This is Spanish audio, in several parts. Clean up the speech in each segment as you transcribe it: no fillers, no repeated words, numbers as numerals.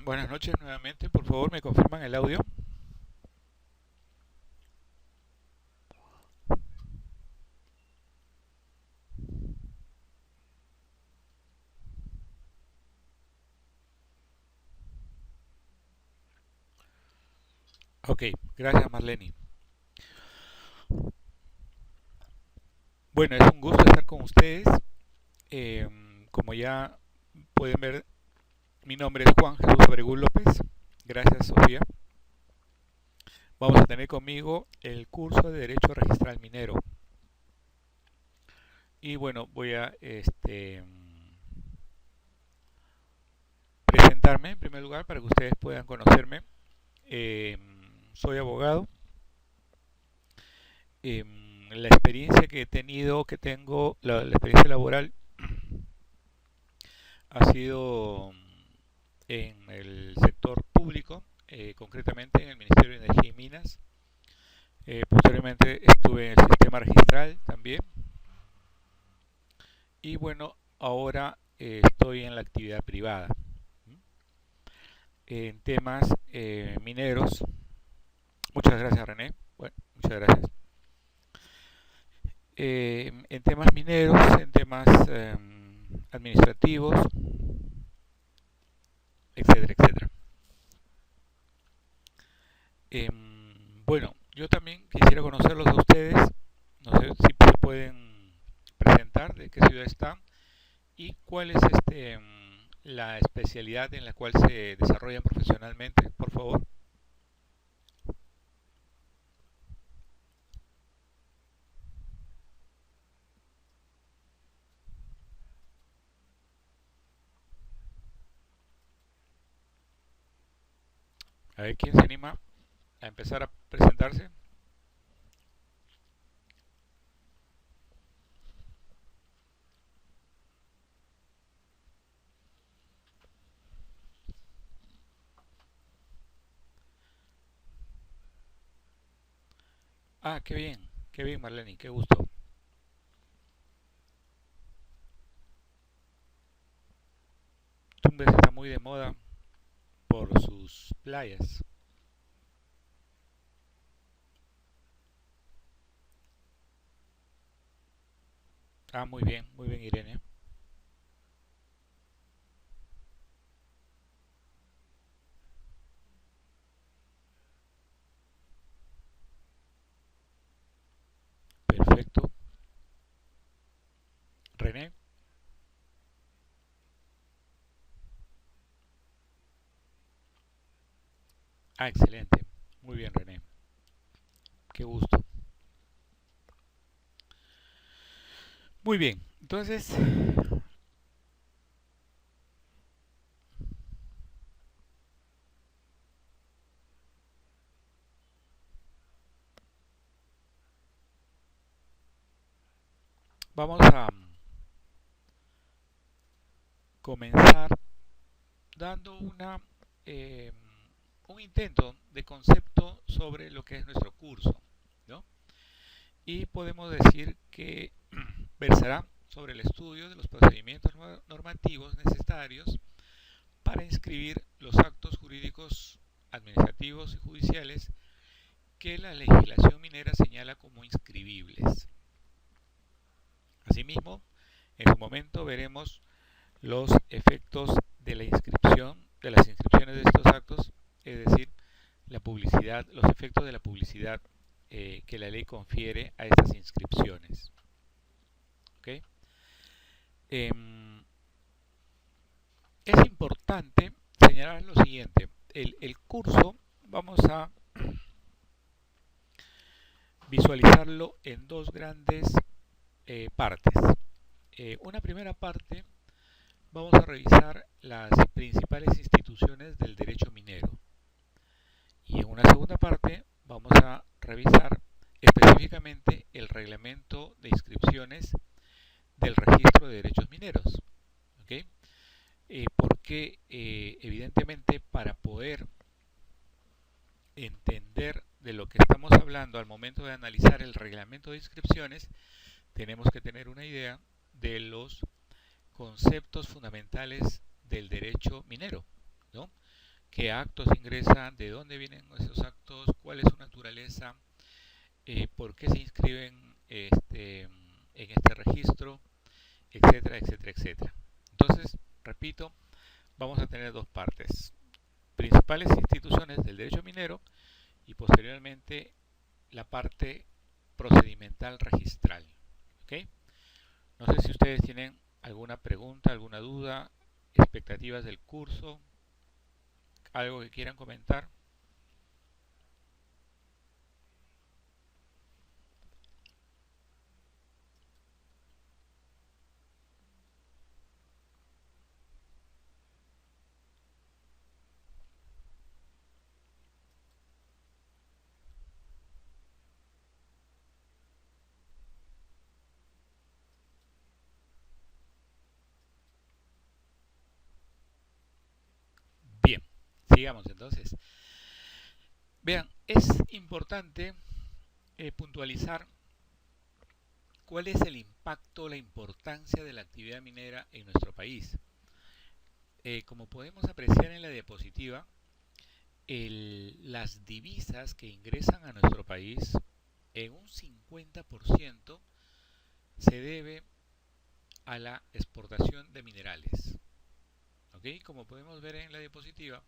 Buenas noches nuevamente, por favor me confirman el audio. Ok, gracias Marlene. Bueno, es un gusto estar con ustedes. Eh, Como ya pueden ver, mi nombre es Juan Jesús Abregún López. Gracias Sofía. Vamos a tener conmigo el curso de Derecho Registral Minero. Y bueno, voy a presentarme en primer lugar para que ustedes puedan conocerme. Eh, Soy abogado. La experiencia que he tenido, que tengo, la experiencia laboral ha sido en el sector público, concretamente en el Ministerio de Energía y Minas. Posteriormente estuve en el sistema registral también. Y bueno, ahora estoy en la actividad privada. En temas mineros. Muchas gracias René. Bueno, muchas gracias. En temas mineros, en temas administrativos, etcétera, etcétera. Bueno, yo también quisiera conocerlos a ustedes. No sé si se pueden presentar de qué ciudad están y cuál es la especialidad en la cual se desarrollan profesionalmente, por favor. A ver quién se anima a empezar a presentarse. Ah, qué bien Marlene, qué gusto. Tumbes está muy de moda por sus playas. Ah, muy bien Irene. Perfecto. René. Ah, excelente. Muy bien René. Qué gusto. Muy bien. Entonces, vamos a comenzar dando eh, un intento de concepto sobre lo que es nuestro curso, ¿no? Y podemos decir que versará sobre el estudio de los procedimientos normativos necesarios para inscribir los actos jurídicos, administrativos y judiciales que la legislación minera señala como inscribibles. Asimismo, en su momento veremos los efectos de la inscripción, de las inscripciones de estos actos, es decir, la publicidad, los efectos de la publicidad que la ley confiere a estas inscripciones. ¿Okay? Eh, es importante señalar lo siguiente: el curso vamos a visualizarlo en dos grandes partes. Una primera parte vamos a revisar las principales instituciones del derecho minero. Y en una segunda parte vamos a revisar específicamente el reglamento de inscripciones del registro de derechos mineros. ¿Okay? Porque evidentemente para poder entender de lo que estamos hablando al momento de analizar el reglamento de inscripciones, tenemos que tener una idea de los conceptos fundamentales del derecho minero, ¿no? qué actos ingresan, de dónde vienen esos actos, cuál es su naturaleza, por qué se inscriben en este registro, etcétera, etcétera, etcétera. Entonces, repito, vamos a tener dos partes: principales instituciones del derecho minero y posteriormente la parte procedimental registral. ¿Ok? No sé si ustedes tienen alguna pregunta, alguna duda, expectativas del curso, algo que quieran comentar. Bien, sigamos entonces. Vean, es importante puntualizar cuál es el impacto, la importancia de la actividad minera en nuestro país. Como podemos apreciar en la diapositiva, las divisas que ingresan a nuestro país en un 50% se debe a la exportación de minerales. ¿Ok? Como podemos ver en la diapositiva,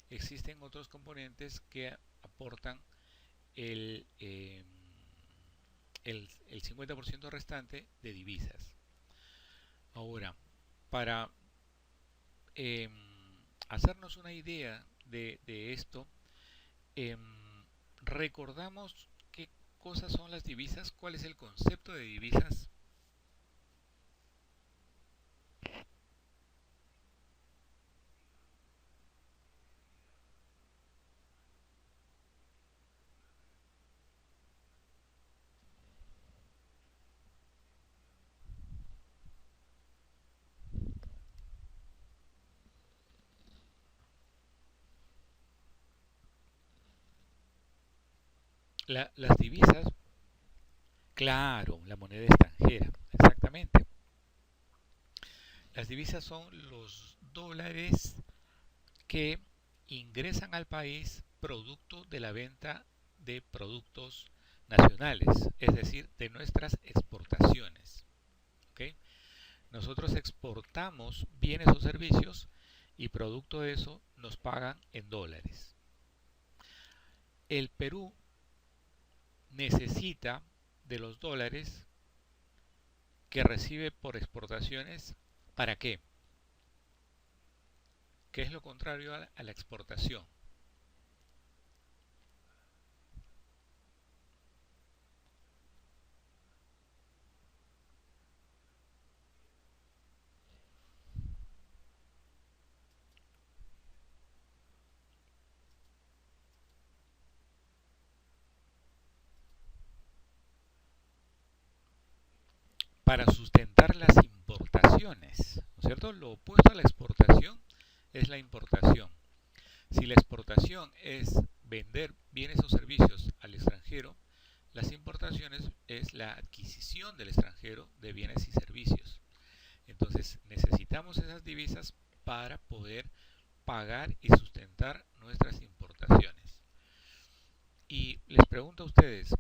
existen otros componentes que aportan el, eh, el 50% restante de divisas. Ahora, para eh, hacernos una idea de esto, eh, recordamos qué cosas son las divisas, cuál es el concepto de divisas. Las divisas, claro, la moneda extranjera, exactamente. Las divisas son los dólares que ingresan al país producto de la venta de productos nacionales, es decir, de nuestras exportaciones. ¿Ok? Nosotros exportamos bienes o servicios y producto de eso nos pagan en dólares. El Perú necesita de los dólares que recibe por exportaciones. ¿Para qué? ¿Qué es lo contrario a la exportación? Para sustentar las importaciones, ¿no es cierto? Lo opuesto a la exportación es la importación. Si la exportación es vender bienes o servicios al extranjero, las importaciones es la adquisición del extranjero de bienes y servicios. Entonces necesitamos esas divisas para poder pagar y sustentar nuestras importaciones. Y les pregunto a ustedes,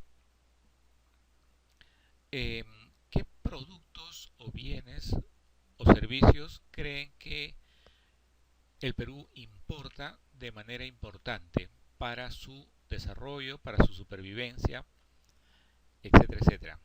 eh, ¿qué productos o bienes o servicios creen que el Perú importa de manera importante para su desarrollo, para su supervivencia, etcétera, etcétera?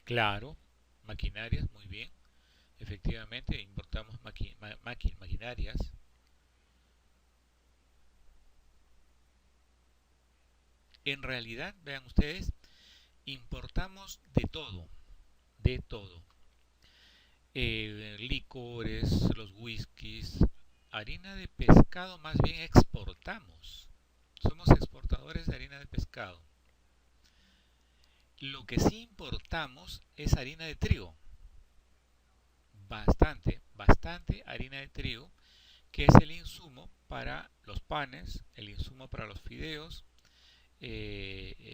Claro, maquinarias, muy bien. Efectivamente, importamos maquinarias. En realidad, vean ustedes, importamos de todo, de todo. Licores, los whiskies, harina de pescado, más bien exportamos. Somos exportadores de harina de pescado. Lo que sí importamos es harina de trigo. bastante harina de trigo, que es el insumo para los panes, el insumo para los fideos,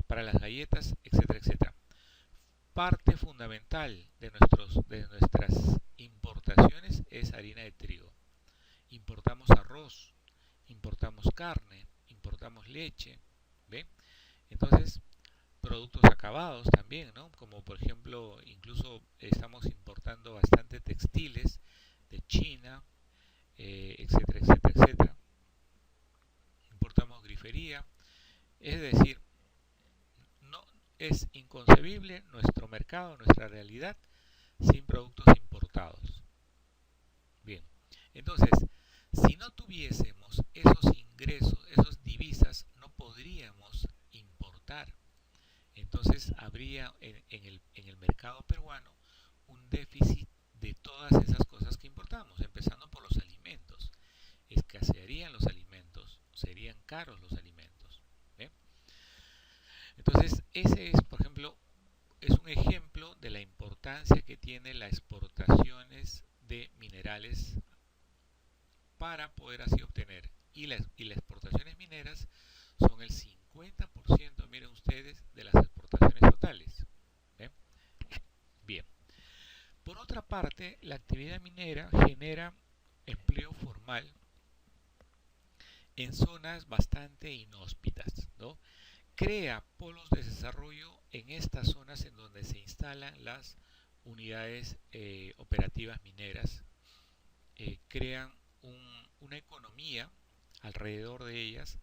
para las galletas, etcétera, etcétera. Parte fundamental de nuestras importaciones es harina de trigo. Importamos arroz, importamos carne, importamos leche, ¿ve? Entonces, productos acabados también, ¿no? Como por ejemplo, incluso estamos importando bastante textiles de China, etcétera, etcétera, etcétera. Importamos grifería, es decir, no es inconcebible nuestro mercado, nuestra realidad sin productos importados. Bien, entonces, si no tuviésemos esos ingresos, esas divisas, no podríamos importar. Entonces habría en el mercado peruano un déficit de todas esas cosas que importamos, empezando por los alimentos. Escasearían los alimentos, serían caros los alimentos. ¿Ve? Entonces, ese es, por ejemplo, es un ejemplo de la importancia que tiene las exportaciones de minerales para poder así obtener. Y las exportaciones mineras son el 50%, miren ustedes, de las exportaciones totales. ¿Ven? Bien. Por otra parte, la actividad minera genera empleo formal en zonas bastante inhóspitas, ¿no? Crea polos de desarrollo en estas zonas en donde se instalan las unidades operativas mineras, crean una economía alrededor de ellas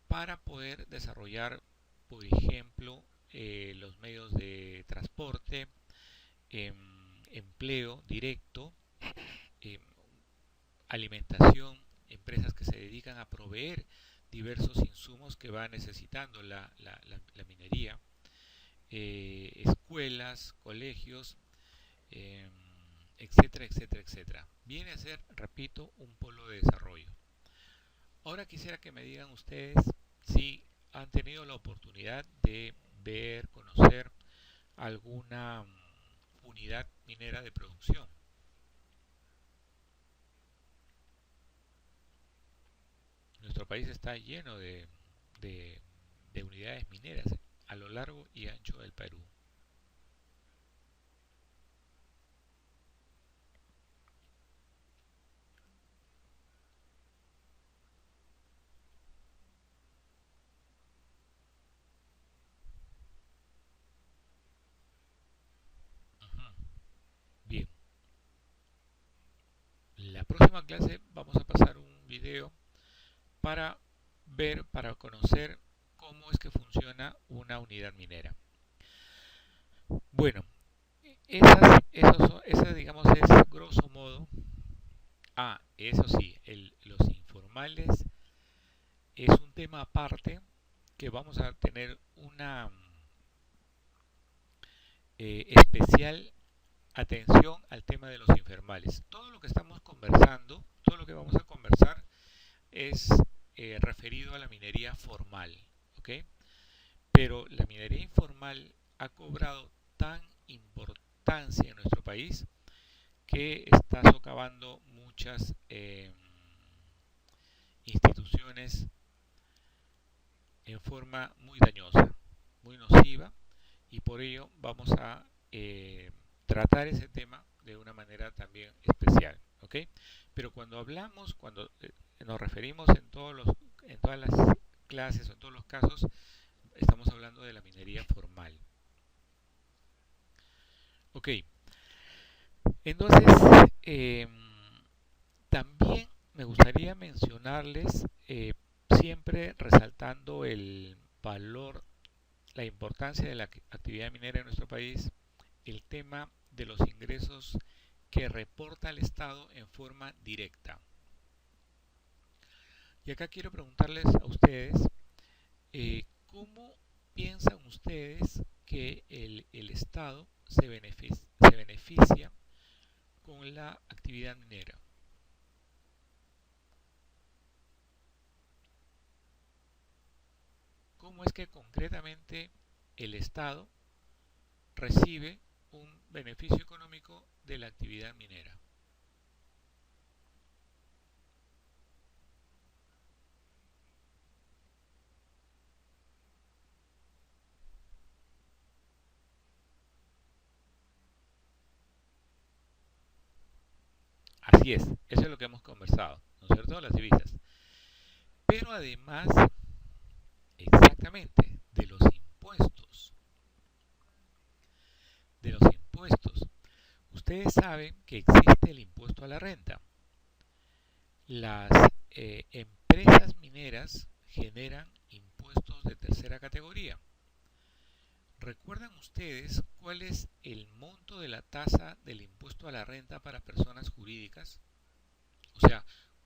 para poder desarrollar, por ejemplo, los medios de transporte, empleo directo, em, alimentación, empresas que se dedican a proveer diversos insumos que va necesitando la minería, escuelas, colegios, eh, etcétera, etcétera, etcétera. Viene a ser, repito, un polo de desarrollo. Ahora quisiera que me digan ustedes si han tenido la oportunidad de ver, conocer alguna unidad minera de producción. Nuestro país está lleno de unidades mineras a lo largo y ancho del Perú. Ujú. Bien, la próxima clase vamos a pasar un video para ver, para conocer cómo es que funciona una unidad minera. Bueno, esas digamos es grosso modo. Eso sí, los informales es un tema aparte que vamos a tener una especial atención al tema de los informales. Todo lo que estamos conversando, todo lo que vamos a conversar es referido a la minería formal, ¿ok? Pero la minería informal ha cobrado tan importancia en nuestro país que está socavando muchas instituciones en forma muy dañosa, muy nociva, y por ello vamos a tratar ese tema de una manera también especial, ¿ok? Pero cuando nos referimos en todas las clases o en todos los casos, estamos hablando de la minería formal. Ok, entonces también me gustaría mencionarles, siempre resaltando el valor, la importancia de la actividad minera en nuestro país, el tema de los ingresos que reporta el Estado en forma directa. Y acá quiero preguntarles a ustedes, ¿cómo piensan ustedes que el Estado se beneficia con la actividad minera? ¿Cómo es que concretamente el Estado recibe un beneficio económico de la actividad minera? Así es, eso es lo que hemos conversado, ¿no es cierto? Las divisas. Pero además, exactamente, de los impuestos. Ustedes saben que existe el impuesto a la renta. Las empresas mineras generan impuestos de tercera categoría. ¿Recuerdan ustedes cuál es el monto de la tasa del impuesto a la renta para personas jurídicas? O sea,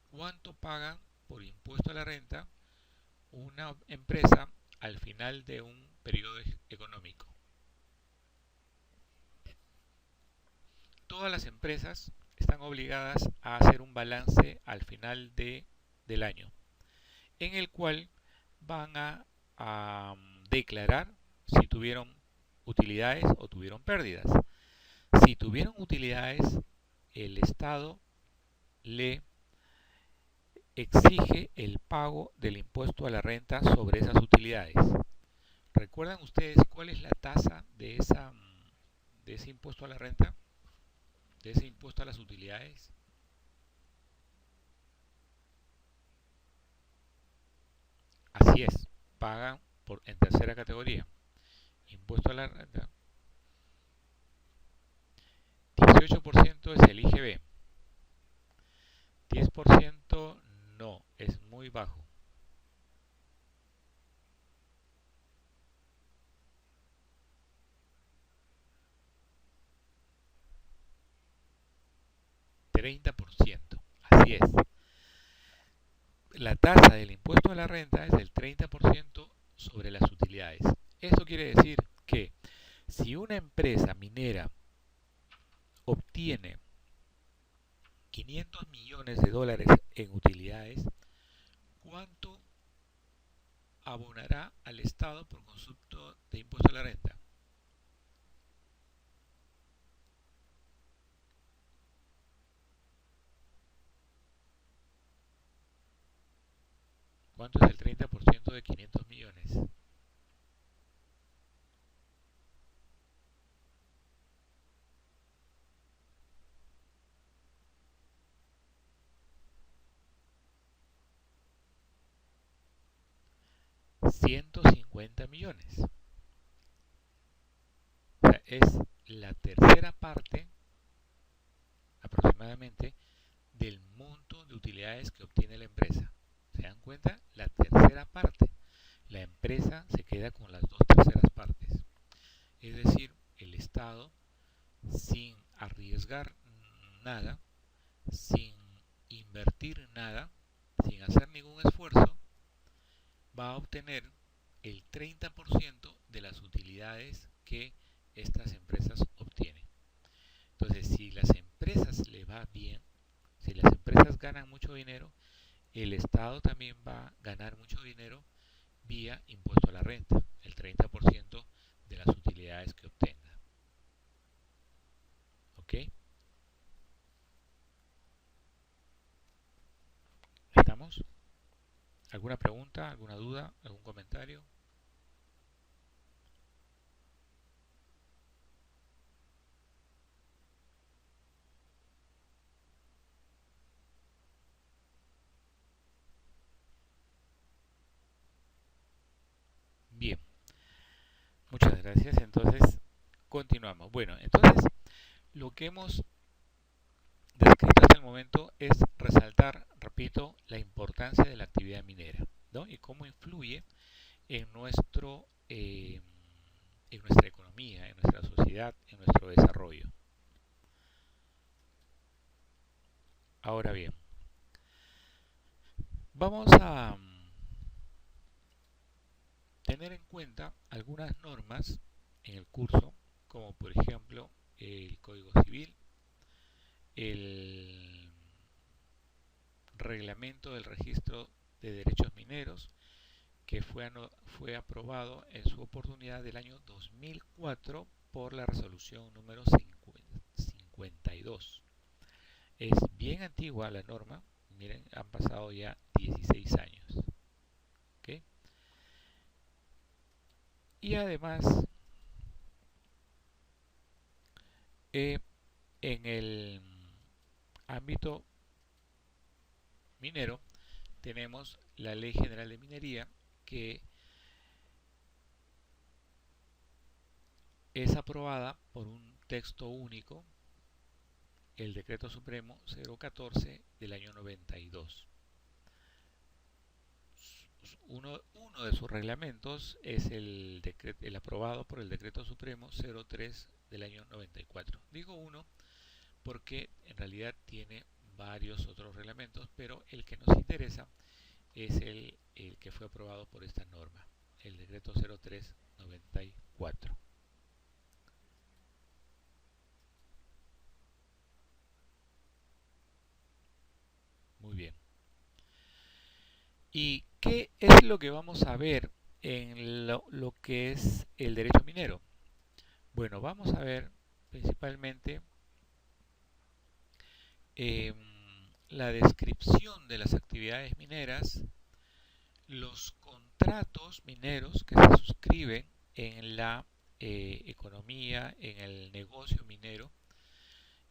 ¿cuánto pagan por impuesto a la renta una empresa al final de un periodo económico? Todas las empresas están obligadas a hacer un balance al final del año, en el cual van a declarar si tuvieron utilidades o tuvieron pérdidas. Si tuvieron utilidades, el Estado le exige el pago del impuesto a la renta sobre esas utilidades. ¿Recuerdan ustedes cuál es la tasa de ese impuesto a la renta? De ese impuesto a las utilidades. Así es, pagan en tercera categoría. Impuesto a la renta. 18% es el IGB. 10% no, es muy bajo. 30%. Así es. La tasa del impuesto a la renta es del 30% sobre las utilidades. Esto quiere decir que si una empresa minera obtiene 500 millones de dólares en utilidades, ¿cuánto abonará al Estado por concepto de impuesto a la renta? ¿Cuánto es el 30% de 500 millones? 150 millones. O sea, es la tercera parte aproximadamente del monto de utilidades que obtiene la empresa. ¿Se dan cuenta? La tercera parte. La empresa se queda con las dos terceras partes. Es decir, el Estado, sin arriesgar nada, sin invertir nada, sin hacer ningún esfuerzo, va a obtener el 30% de las utilidades que estas empresas obtienen. Entonces, si las empresas le va bien, si las empresas ganan mucho dinero, el Estado también va a ganar mucho dinero vía impuesto a la renta, el 30% de las utilidades que obtenga. ¿Ok? ¿Estamos? ¿Alguna pregunta, alguna duda, algún comentario? Bien, muchas gracias. Entonces, continuamos. Bueno, entonces, lo que hemos descrito hasta el momento es resaltar, repito, la importancia de la actividad minera, ¿no? Y cómo influye en en nuestra economía, en nuestra sociedad, en nuestro desarrollo. Ahora bien, vamos a tener en cuenta algunas normas en el curso, como por ejemplo el Código Civil, el Reglamento del Registro de Derechos Mineros, que fue aprobado en su oportunidad del año 2004 por la resolución número 52. Es bien antigua la norma, miren, han pasado ya 16 años. ¿Okay? Y además, en el ámbito minero, tenemos la Ley General de Minería, que es aprobada por un texto único, el Decreto Supremo 014 del año 92. Uno de sus reglamentos es el aprobado por el Decreto Supremo 03 del año 94. Digo uno porque en realidad tiene varios otros reglamentos, pero el que nos interesa es el que fue aprobado por esta norma, el Decreto 03/94. Muy bien. ¿Y qué es lo que vamos a ver en lo que es el derecho minero? Bueno, vamos a ver principalmente eh, la descripción de las actividades mineras, los contratos mineros que se suscriben en la economía, en el negocio minero,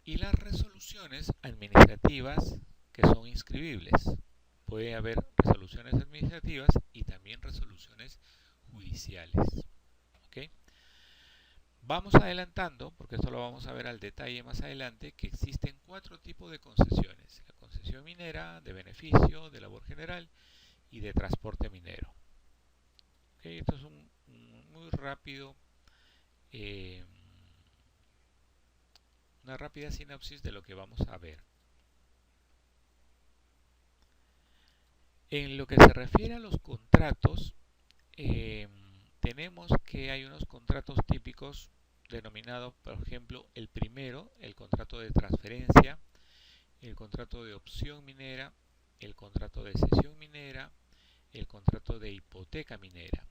y las resoluciones administrativas que son inscribibles. Puede haber resoluciones administrativas y también resoluciones judiciales. ¿Okay? Vamos adelantando, porque esto lo vamos a ver al detalle más adelante, que existen 4 tipos de concesiones. La concesión minera, de beneficio, de labor general y de transporte minero. ¿Okay? Esto es un muy rápido, eh, una rápida sinopsis de lo que vamos a ver. En lo que se refiere a los contratos, tenemos que hay unos contratos típicos denominados, por ejemplo, el primero, el contrato de transferencia, el contrato de opción minera, el contrato de cesión minera, el contrato de hipoteca minera.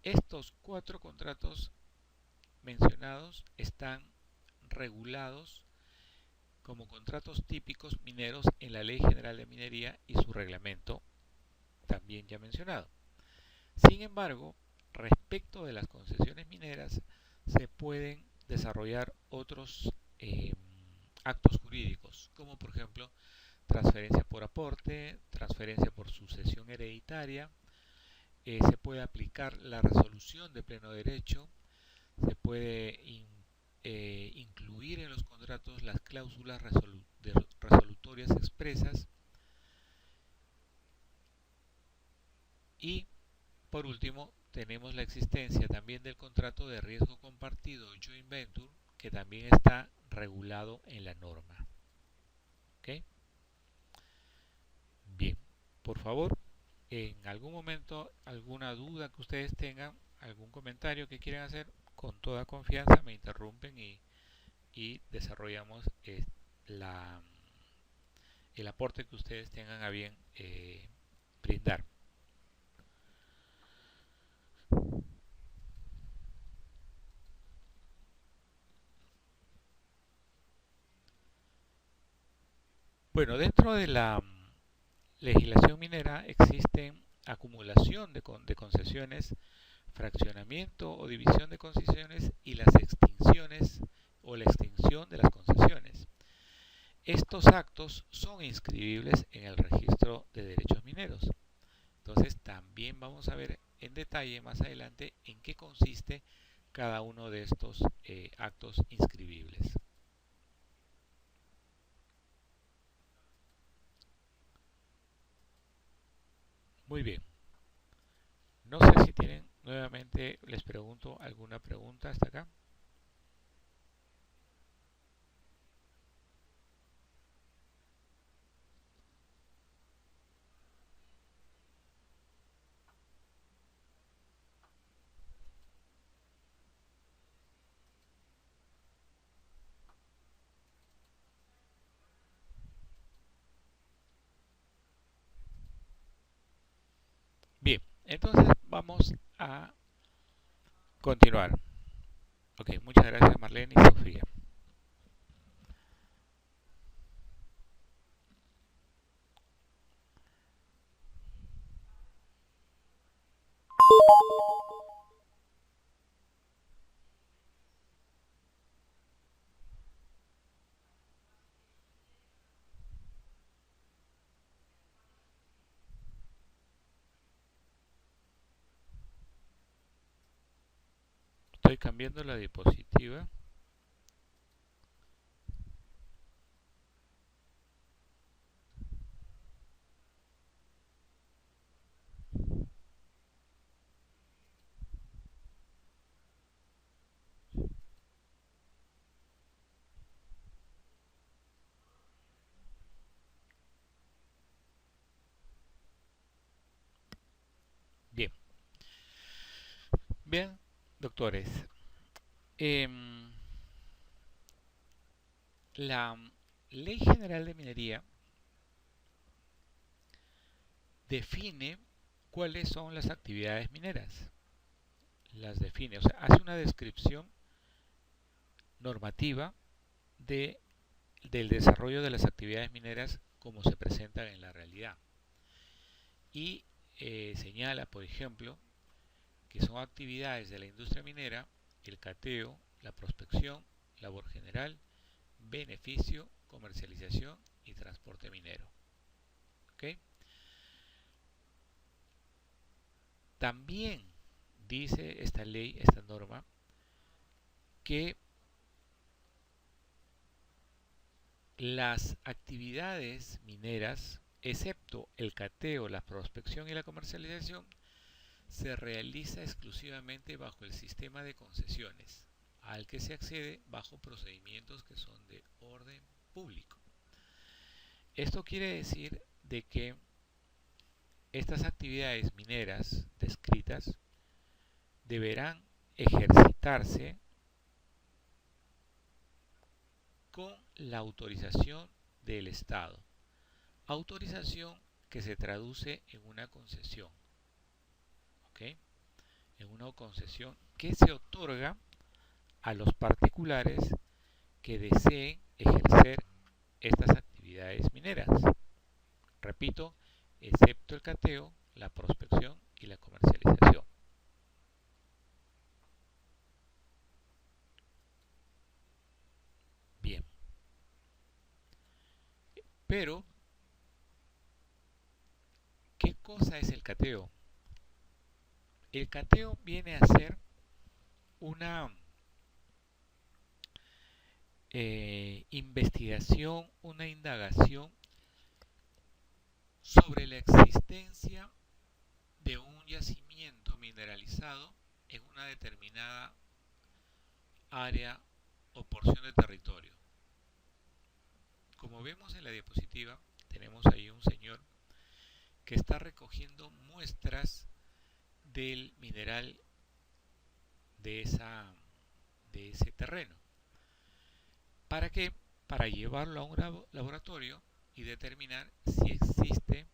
Estos 4 contratos mencionados están regulados como contratos típicos mineros en la Ley General de Minería y su reglamento también ya mencionado. Sin embargo, respecto de las concesiones mineras, se pueden desarrollar otros actos jurídicos, como por ejemplo transferencia por aporte, transferencia por sucesión hereditaria, se puede aplicar la resolución de pleno derecho, se puede incluir en los contratos las cláusulas resolutorias expresas y por último tenemos la existencia también del contrato de riesgo compartido joint venture, que también está regulado en la norma. ¿Okay? Bien, por favor, en algún momento alguna duda que ustedes tengan, algún comentario que quieran hacer, con toda confianza me interrumpen y desarrollamos la, el aporte que ustedes tengan a bien brindar. Bueno, dentro de la legislación minera existen acumulación de concesiones, fraccionamiento o división de concesiones y las extinciones o la extinción de las concesiones. Estos actos son inscribibles en el registro de derechos mineros. Entonces también vamos a ver en detalle más adelante en qué consiste cada uno de estos actos inscribibles. Muy bien. No sé si tienen nuevamente, les pregunto alguna pregunta hasta acá. Bien, entonces vamos a continuar. Ok, muchas gracias Marlene y Sofía. Estoy cambiando la diapositiva. Bien, bien, doctores. La Ley General de Minería define cuáles son las actividades mineras. Las define, o sea, hace una descripción normativa de, del desarrollo de las actividades mineras como se presentan en la realidad. Y señala, por ejemplo, que son actividades de la industria minera: el cateo, la prospección, labor general, beneficio, comercialización y transporte minero. ¿Okay? También dice esta ley, esta norma, que las actividades mineras, excepto el cateo, la prospección y la comercialización, se realiza exclusivamente bajo el sistema de concesiones, al que se accede bajo procedimientos que son de orden público. Esto quiere decir de que estas actividades mineras descritas deberán ejercitarse con la autorización del Estado, autorización que se traduce en una concesión, ¿ok? En una concesión que se otorga a los particulares que deseen ejercer estas actividades mineras. Repito, excepto el cateo, la prospección y la comercialización. Bien. Pero, ¿qué cosa es el cateo? El cateo viene a ser una investigación, una indagación sobre la existencia de un yacimiento mineralizado en una determinada área o porción de territorio. Como vemos en la diapositiva, tenemos ahí un señor que está recogiendo muestras del mineral de ese terreno. ¿Para qué? Para llevarlo a un laboratorio y determinar si existe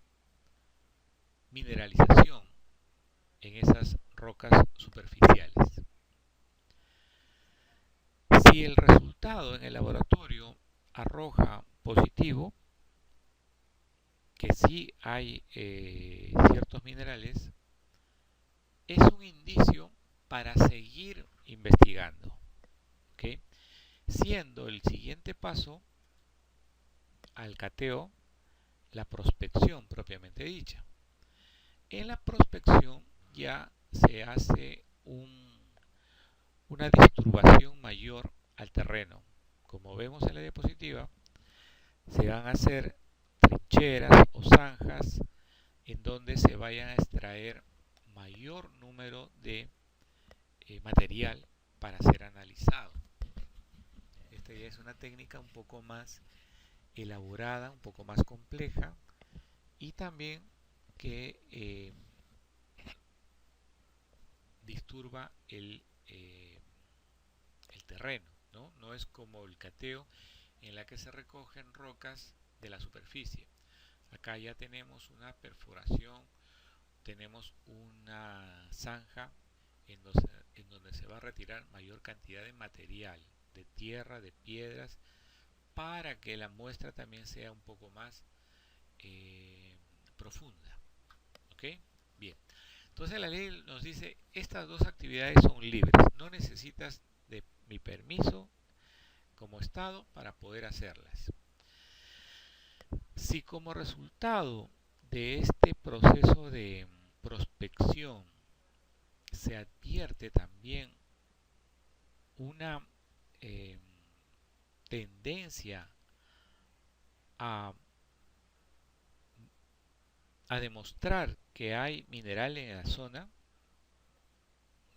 mineralización en esas rocas superficiales. Si el resultado en el laboratorio arroja positivo, que sí hay ciertos minerales, es un indicio para seguir investigando, ¿okay? Siendo el siguiente paso al cateo la prospección propiamente dicha. En la prospección ya se hace una disturbación mayor al terreno. Como vemos en la diapositiva, se van a hacer trincheras o zanjas en donde se vayan a extraer mayor número de material para ser analizado. Esta ya es una técnica un poco más elaborada, un poco más compleja, y también que disturba el terreno, ¿no? No es como el cateo en la que se recogen rocas de la superficie. Acá ya tenemos una perforación, tenemos una zanja en donde se va a retirar mayor cantidad de material, de tierra, de piedras, para que la muestra también sea un poco más profunda. ¿Ok? Bien. Entonces la ley nos dice, estas dos actividades son libres, no necesitas de mi permiso como Estado para poder hacerlas. Si como resultado de este proceso de prospección se advierte también una eh, tendencia a, a demostrar que hay mineral en la zona,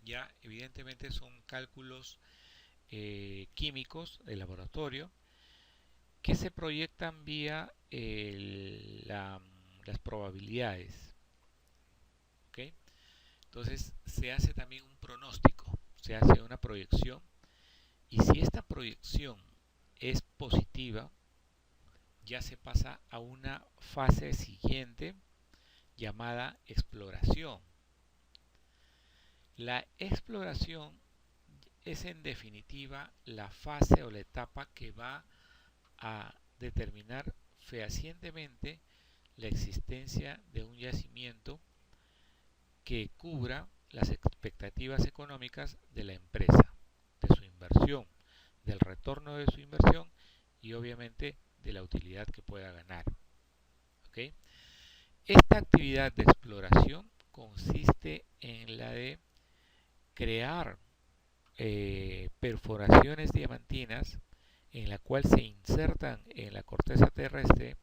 ya evidentemente son cálculos químicos de laboratorio que se proyectan vía las probabilidades. ¿Ok? Entonces se hace también un pronóstico, se hace una proyección, y si esta proyección es positiva, ya se pasa a una fase siguiente llamada exploración. La exploración es en definitiva la fase o la etapa que va a determinar fehacientemente la existencia de un yacimiento que cubra las expectativas económicas de la empresa, de su inversión, del retorno de su inversión y obviamente de la utilidad que pueda ganar. ¿Okay? Esta actividad de exploración consiste en la de crear perforaciones diamantinas en la cual se insertan en la corteza terrestre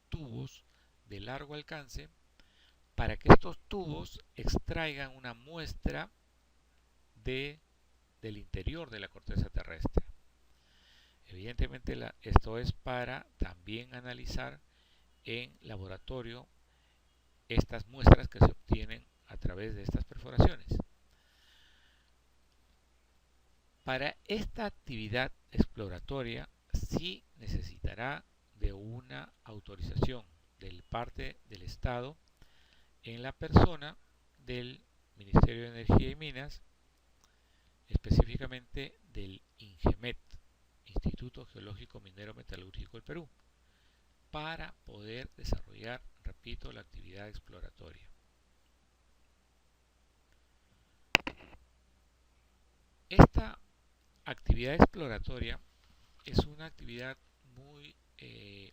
tubos de largo alcance para que estos tubos extraigan una muestra del interior de la corteza terrestre. Evidentemente esto es para también analizar en laboratorio estas muestras que se obtienen a través de estas perforaciones. Para esta actividad exploratoria sí necesitará de una autorización de parte del Estado en la persona del Ministerio de Energía y Minas, específicamente del INGEMET, Instituto Geológico Minero Metalúrgico del Perú, para poder desarrollar, repito, la actividad exploratoria. Esta actividad exploratoria es una actividad muy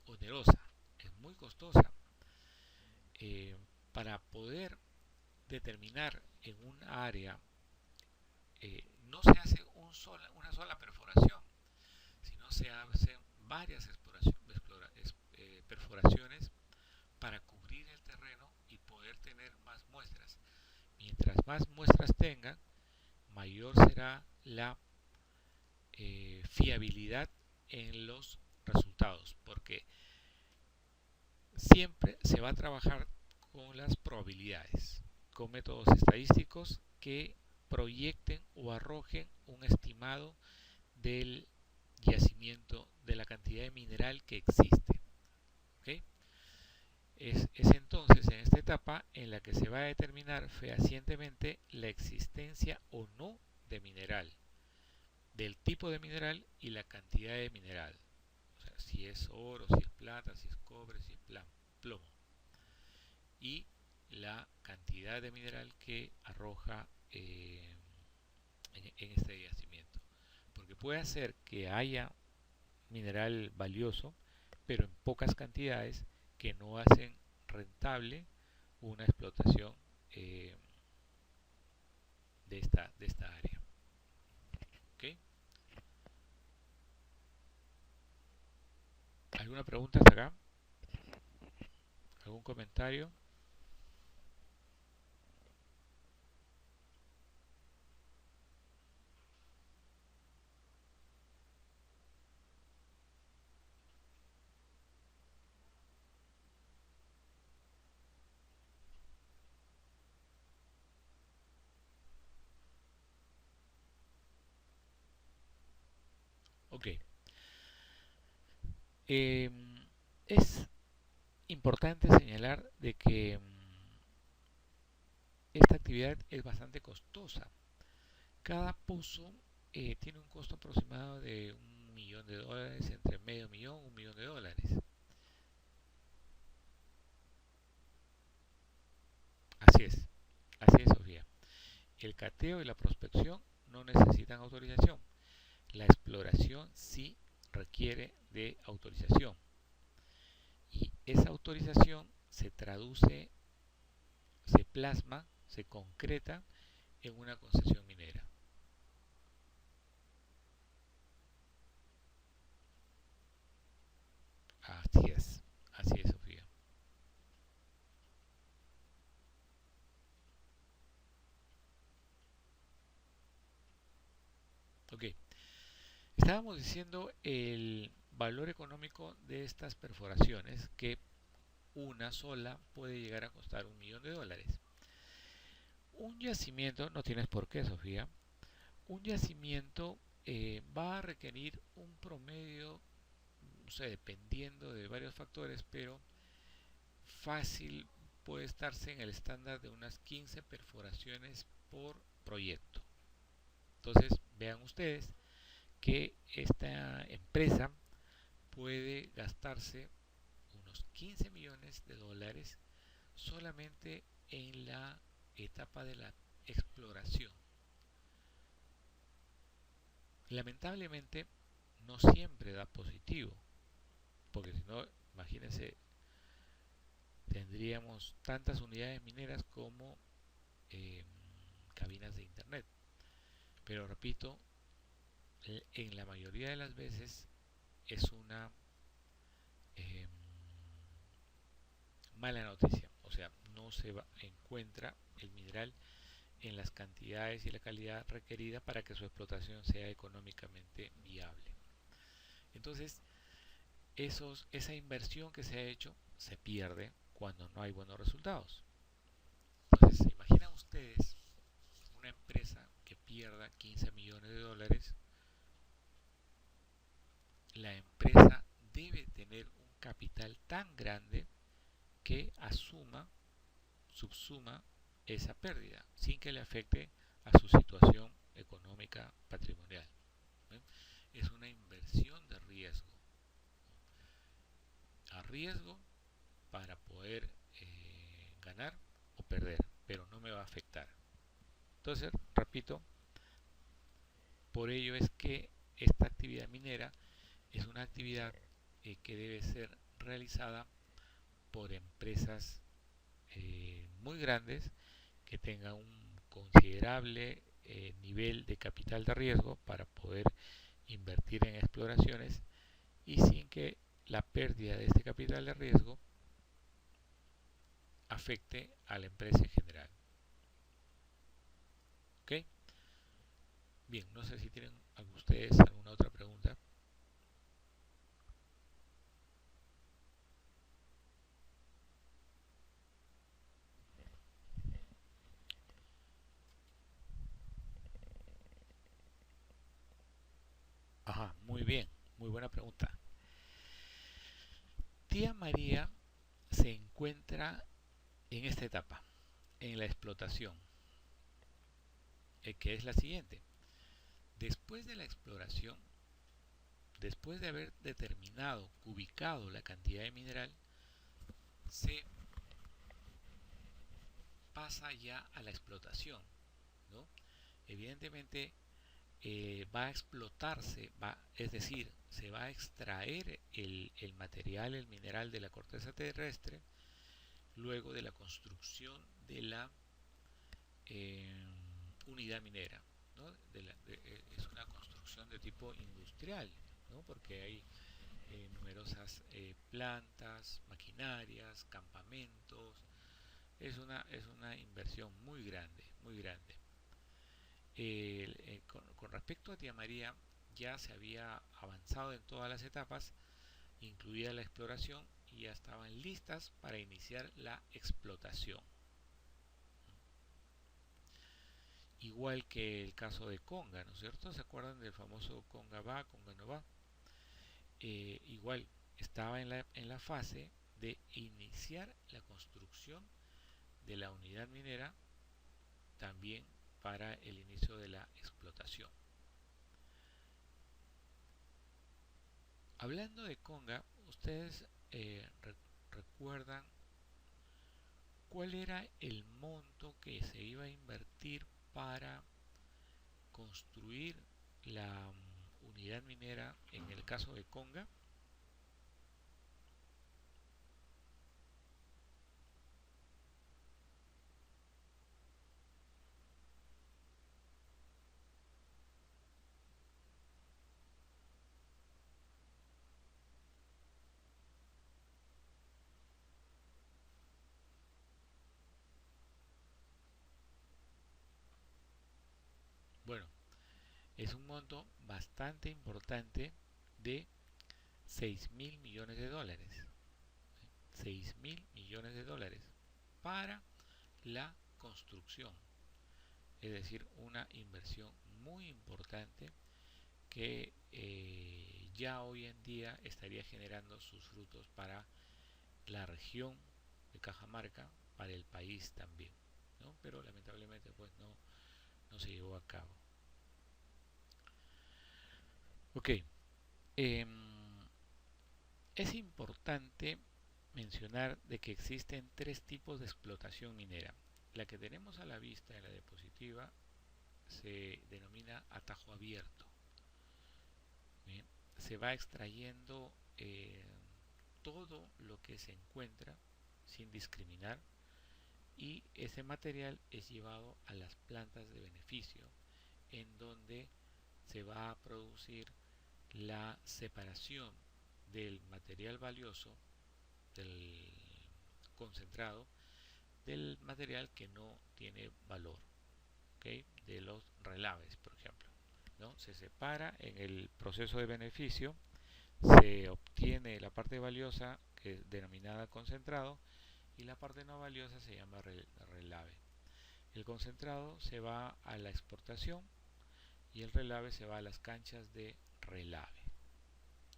onerosa, es muy costosa. Para poder determinar en un área, no se hace una sola perforación, sino se hacen varias perforaciones para cubrir el terreno y poder tener más muestras. Mientras más muestras tengan, mayor será la fiabilidad en los resultados, porque siempre se va a trabajar con las probabilidades, con métodos estadísticos que proyecten o arrojen un estimado del yacimiento, de la cantidad de mineral que existe. ¿Okay? Es entonces en esta etapa en la que se va a determinar fehacientemente la existencia o no de mineral, del tipo de mineral y la cantidad de mineral. O sea, si es oro, si es plata, si es cobre, si es plomo. Y la cantidad de mineral que arroja en este yacimiento. Porque puede ser que haya mineral valioso, pero en pocas cantidades que no hacen rentable una explotación de esta área. ¿Okay? ¿Alguna pregunta hasta acá? ¿Algún comentario? Ok. Es importante señalar de que esta actividad es bastante costosa. Cada pozo tiene un costo aproximado de $1.000.000, entre medio millón y $1.000.000. Así es, Sofía. El cateo y la prospección no necesitan autorización. La exploración sí requiere de autorización. Y esa autorización se traduce, se plasma, se concreta en una concesión minera. Así es, Sofía. Ok, estábamos diciendo el valor económico de estas perforaciones, que una sola puede llegar a costar $1.000.000. Un yacimiento, no tienes por qué, Sofía, un yacimiento va a requerir un promedio, no sé, dependiendo de varios factores, pero fácil puede estarse en el estándar de unas 15 perforaciones por proyecto. Entonces, vean ustedes que esta empresa puede gastarse unos $15.000.000 solamente en la etapa de la exploración. Lamentablemente, no siempre da positivo, porque si no, imagínense, tendríamos tantas unidades mineras como eh, cabinas de internet. Pero repito, en la mayoría de las veces es una eh, mala noticia. O sea, no se encuentra el mineral en las cantidades y la calidad requerida para que su explotación sea económicamente viable. Entonces, esa inversión que se ha hecho se pierde cuando no hay buenos resultados. Entonces, ¿se imaginan ustedes una empresa que pierda $15.000.000? La empresa debe tener un capital tan grande que subsuma esa pérdida sin que le afecte a su situación económica patrimonial. ¿Ven? Es una inversión de riesgo, a riesgo para poder ganar o perder, pero no me va a afectar. Entonces, repito, por ello es que esta actividad minera es una actividad que debe ser realizada por empresas muy grandes que tengan un considerable nivel de capital de riesgo para poder invertir en exploraciones y sin que la pérdida de este capital de riesgo afecte a la empresa en general. ¿Ok? Bien, no sé si tienen ustedes alguna otra pregunta. Ajá, muy bien, muy buena pregunta. Tía María se encuentra en esta etapa, en la explotación, que es la siguiente. Después de la exploración, después de haber determinado, ubicado la cantidad de mineral, se pasa ya a la explotación, ¿no? Evidentemente va a explotarse, es decir, se va a extraer el material, el mineral de la corteza terrestre, luego de la construcción de la unidad minera, ¿no? Es una construcción de tipo industrial, ¿no? Porque hay numerosas plantas, maquinarias, campamentos. Es una inversión muy grande, muy grande. Con respecto a Tía María, ya se había avanzado en todas las etapas, incluida la exploración, y ya estaban listas para iniciar la explotación. Igual que el caso de Conga, ¿no es cierto? ¿Se acuerdan del famoso Conga va, Conga no va? Igual estaba en la fase de iniciar la construcción de la unidad minera también para el inicio de la explotación. Hablando de Conga, ustedes recuerdan cuál era el monto que se iba a invertir para construir la unidad minera en el caso de Conga. Es un monto bastante importante de 6.000 millones de dólares. 6.000 millones de dólares para la construcción. Es decir, una inversión muy importante que ya hoy en día estaría generando sus frutos para la región de Cajamarca, para el país también, ¿no? Pero lamentablemente pues no se llevó a cabo. Ok, eh, es importante mencionar de que existen tres tipos de explotación minera. La que tenemos a la vista en la diapositiva se denomina atajo abierto. Bien, se va extrayendo todo lo que se encuentra sin discriminar y ese material es llevado a las plantas de beneficio en donde se va a producir la separación del material valioso, del concentrado, del material que no tiene valor, ¿okay? De los relaves, por ejemplo, ¿no? Se separa en el proceso de beneficio, se obtiene la parte valiosa, que es denominada concentrado, y la parte no valiosa se llama relave. El concentrado se va a la exportación y el relave se va a las canchas de relave.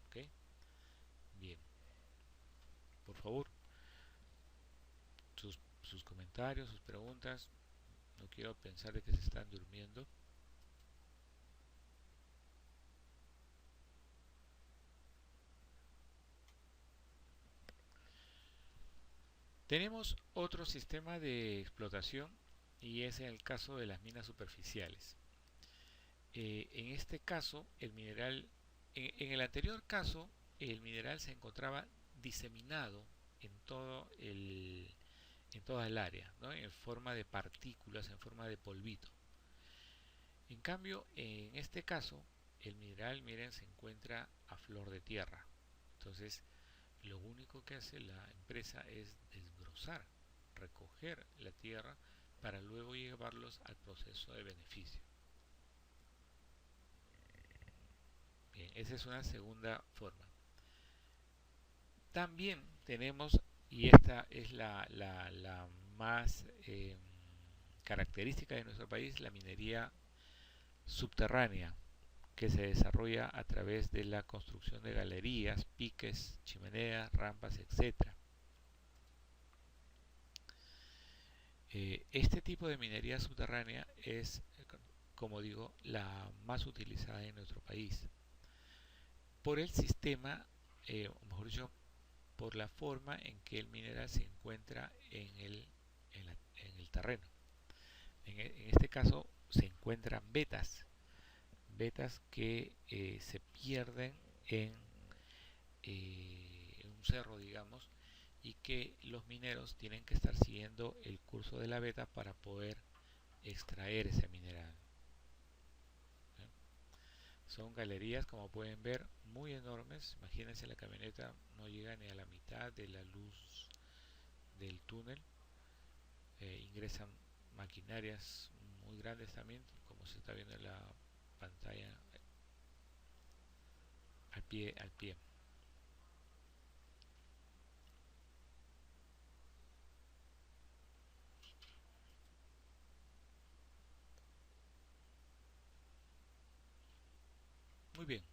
¿Ok? Bien, por favor, sus comentarios, sus preguntas. No quiero pensar de que se están durmiendo. Tenemos otro sistema de explotación y es el caso de las minas superficiales. En este caso, el mineral, en el anterior caso, el mineral se encontraba diseminado en en toda el área, ¿no? En forma de partículas, en forma de polvito. En cambio, en este caso, el mineral, miren, se encuentra a flor de tierra. Entonces, lo único que hace la empresa es desbrozar, recoger la tierra para luego llevarlos al proceso de beneficio. Bien, esa es una segunda forma. También tenemos, y esta es la más característica de nuestro país, la minería subterránea, que se desarrolla a través de la construcción de galerías, piques, chimeneas, rampas, etc. Este tipo de minería subterránea es, como digo, la más utilizada en nuestro país por el sistema, o mejor dicho, por la forma en que el mineral se encuentra en el terreno. En este caso se encuentran vetas que se pierden en un cerro, digamos, y que los mineros tienen que estar siguiendo el curso de la veta para poder extraer ese mineral. ¿Eh? Son galerías, como pueden ver, muy enormes. Imagínense, la camioneta no llega ni a la mitad de la luz del túnel. Ingresan maquinarias muy grandes también, como se está viendo en la pantalla al pie. Muy bien.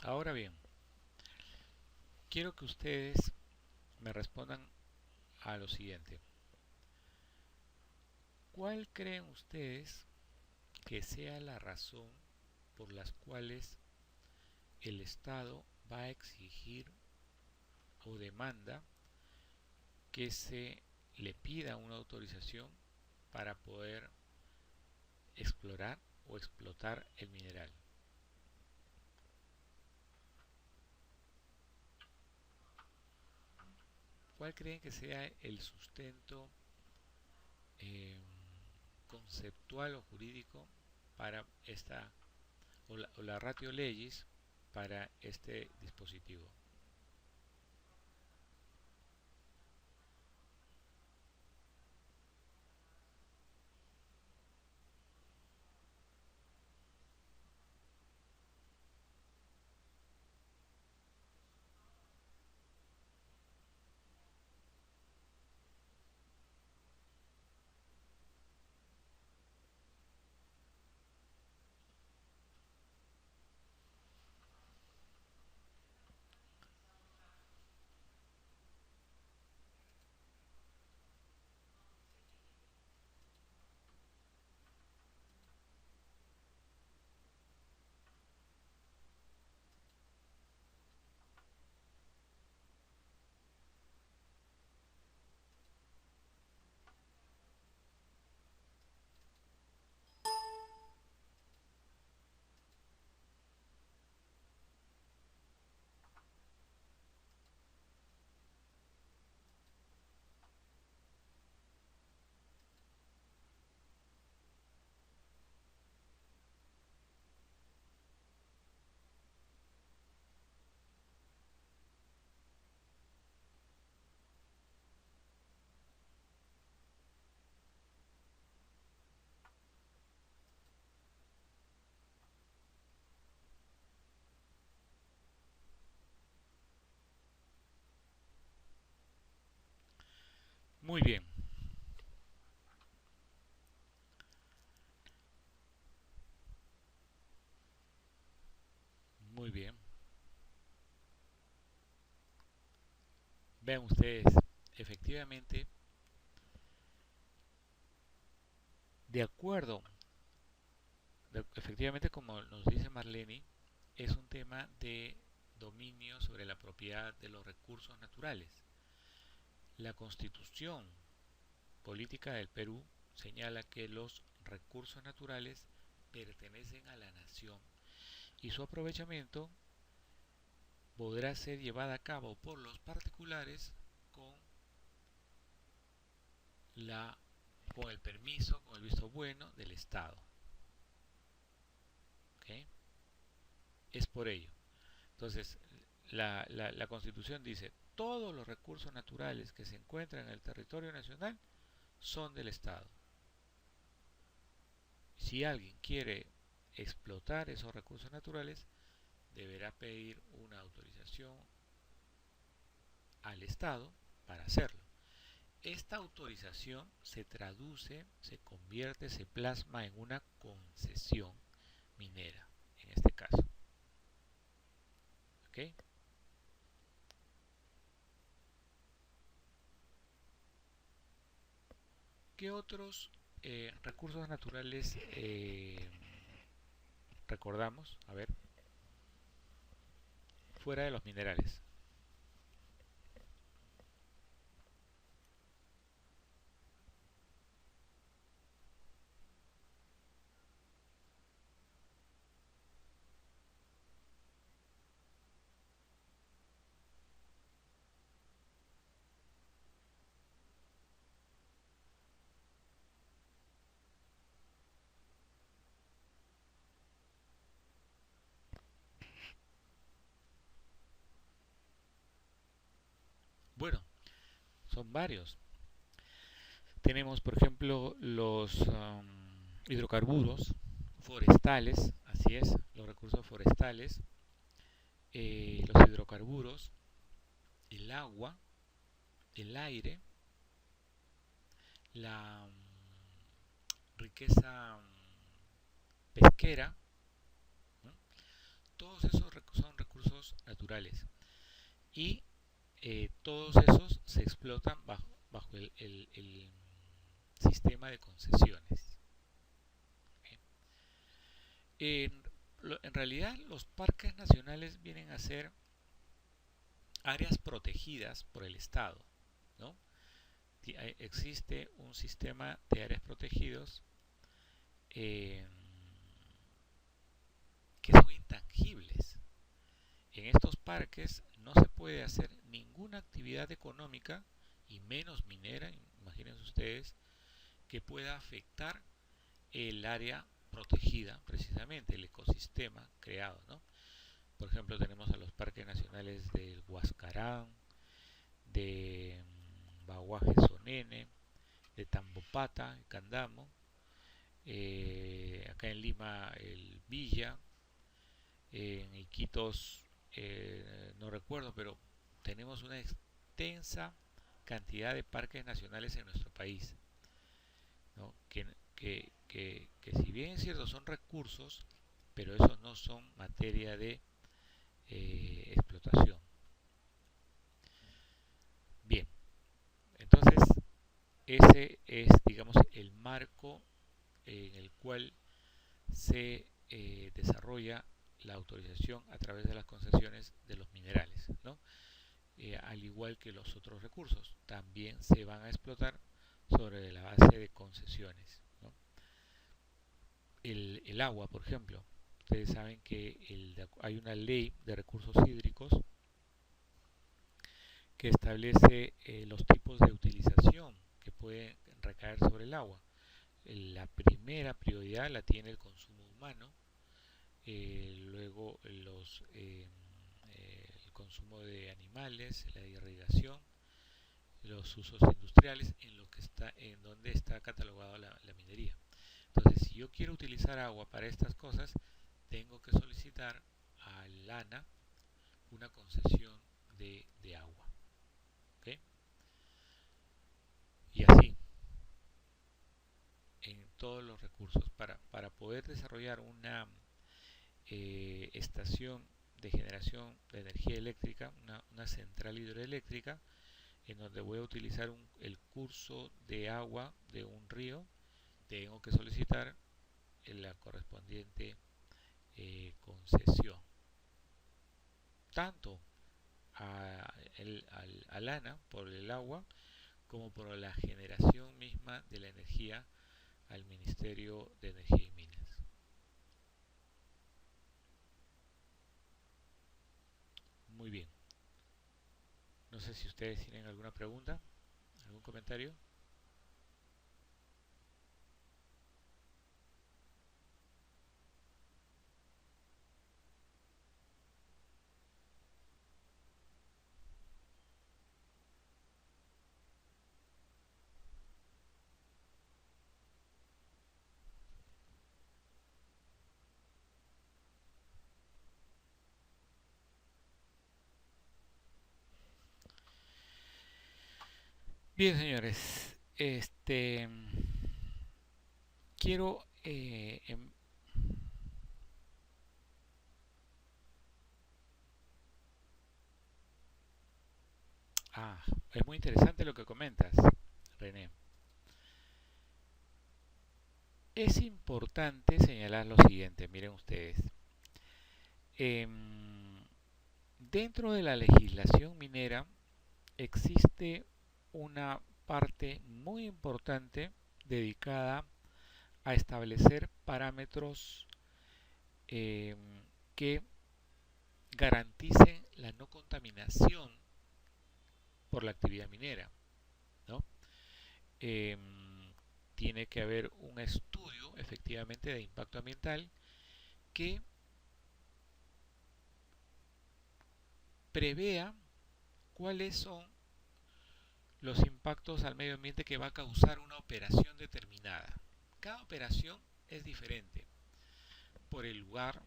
Ahora bien, quiero que ustedes me respondan a lo siguiente. ¿Cuál creen ustedes que sea la razón por las cuales el Estado va a exigir o demanda que se le pida una autorización para poder explorar o explotar el mineral? ¿Cuál creen que sea el sustento eh, conceptual o jurídico para esta o la ratio legis para este dispositivo. Muy bien, muy bien. Vean ustedes, efectivamente, de acuerdo, efectivamente como nos dice Marlene, es un tema de dominio sobre la propiedad de los recursos naturales. La Constitución Política del Perú señala que los recursos naturales pertenecen a la nación y su aprovechamiento podrá ser llevado a cabo por los particulares con la con el permiso, con el visto bueno del Estado. ¿Okay? Es por ello. Entonces, la Constitución dice, todos los recursos naturales que se encuentran en el territorio nacional son del Estado. Si alguien quiere explotar esos recursos naturales, deberá pedir una autorización al Estado para hacerlo. Esta autorización se traduce, se convierte, se plasma en una concesión minera, en este caso. ¿Okay? ¿Qué otros recursos naturales recordamos? A ver, fuera de los minerales. Bueno, son varios. Tenemos, por ejemplo, los hidrocarburos forestales, así es, los recursos forestales, los hidrocarburos, el agua, el aire, la riqueza pesquera, ¿no? Todos esos son recursos naturales y todos esos se explotan bajo el sistema de concesiones. En, en realidad los parques nacionales vienen a ser áreas protegidas por el Estado, ¿no? Existe un sistema de áreas protegidos eh, que son intangibles. En estos parques no se puede hacer ninguna actividad económica y menos minera, imagínense ustedes, que pueda afectar el área protegida, precisamente el ecosistema creado, ¿no? Por ejemplo, tenemos a los parques nacionales del Huascarán, de Baguaje Sonene, de Tambopata, Candamo, acá en Lima el Villa, en Iquitos no recuerdo, pero tenemos una extensa cantidad de parques nacionales en nuestro país, ¿no? Que si bien es cierto son recursos, pero esos no son materia de explotación. Bien, entonces ese es, digamos, el marco en el cual se desarrolla la autorización a través de las concesiones de los minerales, ¿no? Al igual que los otros recursos, también se van a explotar sobre la base de concesiones, ¿no? El agua, por ejemplo, ustedes saben que hay una ley de recursos hídricos que establece los tipos de utilización que pueden recaer sobre el agua. La primera prioridad la tiene el consumo humano, luego el consumo de animales, la irrigación, los usos industriales, en donde está catalogada la minería. Entonces, si yo quiero utilizar agua para estas cosas, tengo que solicitar al ANA una concesión de agua. ¿Okay? Y así, en todos los recursos, para poder desarrollar una estación de generación de energía eléctrica, una central hidroeléctrica, en donde voy a utilizar el curso de agua de un río, tengo que solicitar la correspondiente concesión, tanto al ANA por el agua como por la generación misma de la energía al Ministerio de Energía y Minas. Muy bien. No sé si ustedes tienen alguna pregunta, algún comentario. Bien, señores, quiero es muy interesante lo que comentas, René. Es importante señalar lo siguiente, miren ustedes. Em, Dentro de la legislación minera existe una parte muy importante dedicada a establecer parámetros que garanticen la no contaminación por la actividad minera, ¿no? Tiene que haber un estudio efectivamente de impacto ambiental que prevea cuáles son los impactos al medio ambiente que va a causar una operación determinada. Cada operación es diferente por el lugar,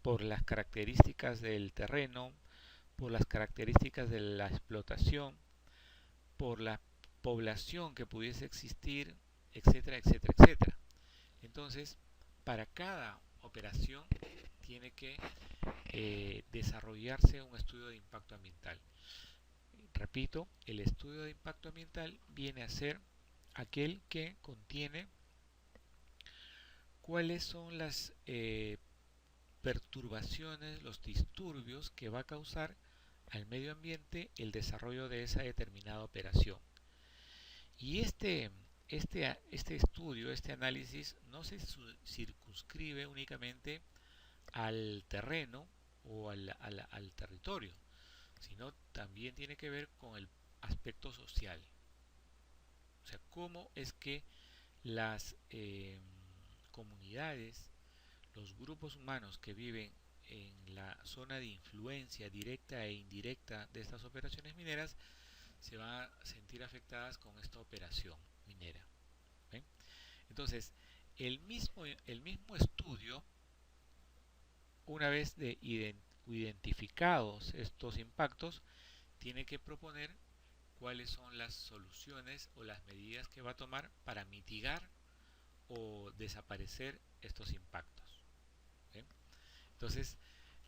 por las características del terreno, por las características de la explotación, por la población que pudiese existir, etcétera, etcétera, etcétera. Entonces, para cada operación tiene que desarrollarse un estudio de impacto ambiental. Repito, el estudio de impacto ambiental viene a ser aquel que contiene cuáles son las perturbaciones, los disturbios que va a causar al medio ambiente el desarrollo de esa determinada operación. Y este estudio, este análisis, no se circunscribe únicamente al terreno o al territorio, sino también tiene que ver con el aspecto social. O sea, cómo es que las comunidades, los grupos humanos que viven en la zona de influencia directa e indirecta de estas operaciones mineras se van a sentir afectadas con esta operación minera. ¿Ven? Entonces, el mismo estudio, una vez identificados estos impactos, tiene que proponer cuáles son las soluciones o las medidas que va a tomar para mitigar o desaparecer estos impactos. ¿Ven? Entonces,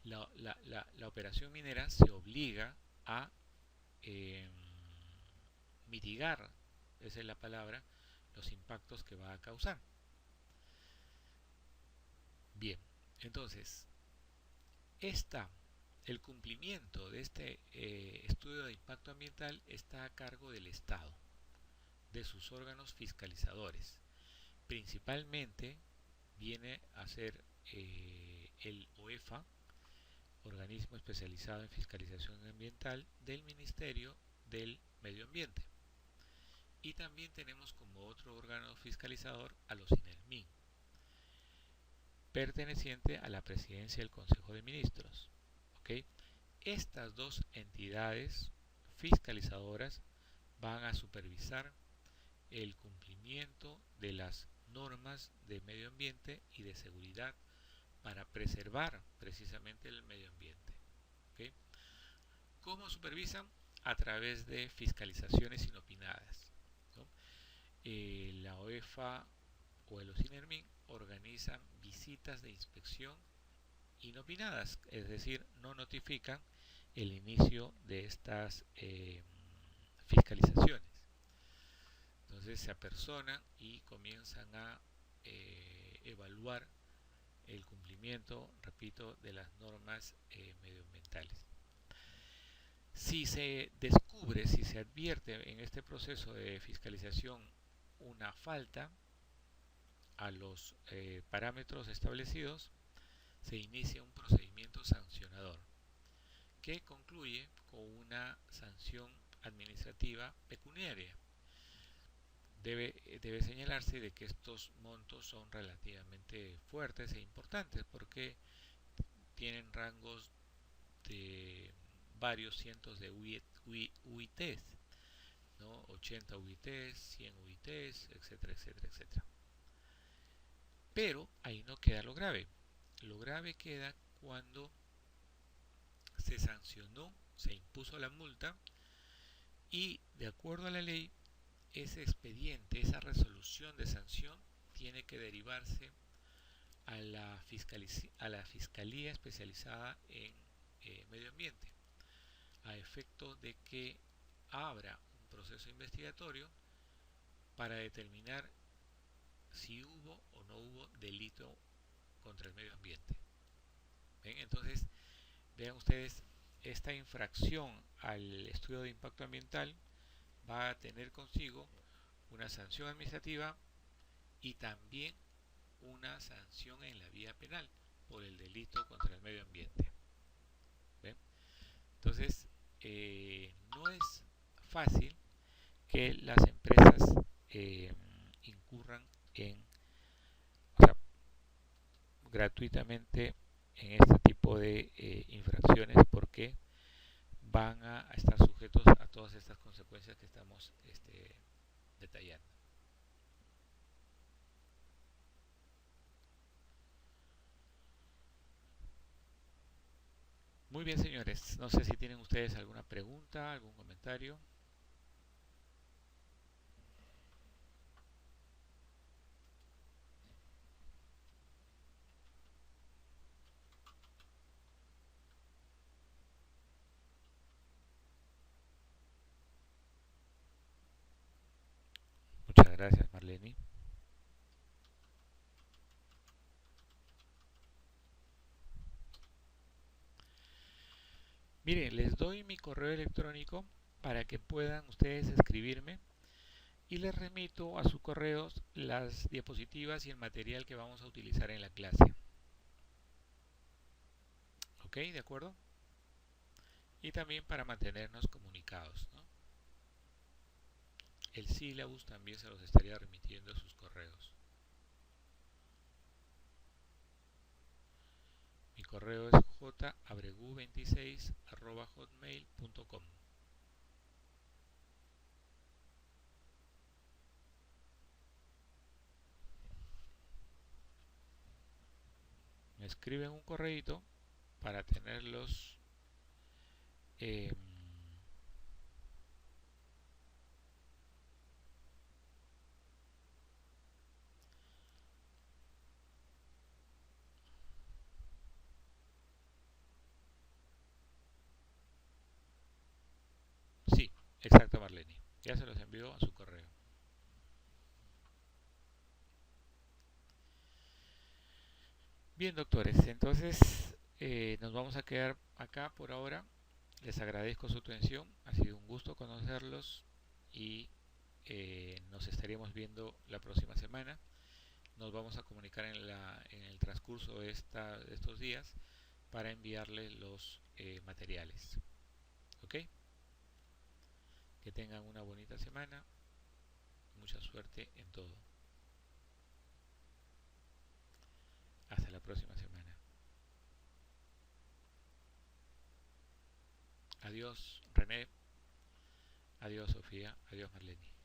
la operación minera se obliga a mitigar, esa es la palabra, los impactos que va a causar. Bien, entonces, el cumplimiento de este estudio de impacto ambiental está a cargo del Estado, de sus órganos fiscalizadores. Principalmente viene a ser el OEFA, organismo especializado en fiscalización ambiental del Ministerio del Medio Ambiente. Y también tenemos como otro órgano fiscalizador a los INERMIN, perteneciente a la presidencia del Consejo de Ministros. ¿Okay? Estas dos entidades fiscalizadoras van a supervisar el cumplimiento de las normas de medio ambiente y de seguridad para preservar precisamente el medio ambiente. ¿Okay? ¿Cómo supervisan? A través de fiscalizaciones inopinadas, ¿no? La OEFA o los INERMIN organizan visitas de inspección inopinadas, es decir, no notifican el inicio de estas fiscalizaciones. Entonces se apersonan y comienzan a evaluar el cumplimiento, repito, de las normas medioambientales. Si se descubre, si se advierte en este proceso de fiscalización una falta a los parámetros establecidos, se inicia un procedimiento sancionador que concluye con una sanción administrativa pecuniaria. Debe señalarse de que estos montos son relativamente fuertes e importantes porque tienen rangos de varios cientos de UITs, ¿no? 80 UITs, 100 UITs, etcétera, etcétera, etcétera. Pero ahí no queda lo grave. Lo grave queda cuando se sancionó, se impuso la multa y de acuerdo a la ley, ese expediente, esa resolución de sanción tiene que derivarse a la Fiscalía Especializada en Medio Ambiente, a efecto de que abra un proceso investigatorio para determinar si hubo o no hubo delito contra el medio ambiente. ¿Ven? Entonces, vean ustedes, esta infracción al estudio de impacto ambiental va a tener consigo una sanción administrativa y también una sanción en la vía penal por el delito contra el medio ambiente. ¿Ven? Entonces, no es fácil que las empresas incurran o sea, gratuitamente en este tipo de infracciones porque van a estar sujetos a todas estas consecuencias que estamos detallando. Muy bien, señores, no sé si tienen ustedes alguna pregunta, algún comentario. Muchas gracias, Marlene. Miren, les doy mi correo electrónico para que puedan ustedes escribirme y les remito a sus correos las diapositivas y el material que vamos a utilizar en la clase. ¿Ok? ¿De acuerdo? Y también para mantenernos comunicados, ¿no? El sílabus también se los estaría remitiendo a sus correos. Mi correo es jabregu26@hotmail.com. Me escriben un correíto para tenerlos eh, sí, exacto, Marlene. Ya se los envío a su correo. Bien, doctores, entonces nos vamos a quedar acá por ahora. Les agradezco su atención, ha sido un gusto conocerlos y nos estaremos viendo la próxima semana. Nos vamos a comunicar en el transcurso de estos días para enviarles los materiales. ¿Ok? Que tengan una bonita semana, mucha suerte en todo. Hasta la próxima semana. Adiós, René. Adiós, Sofía. Adiós, Marlene.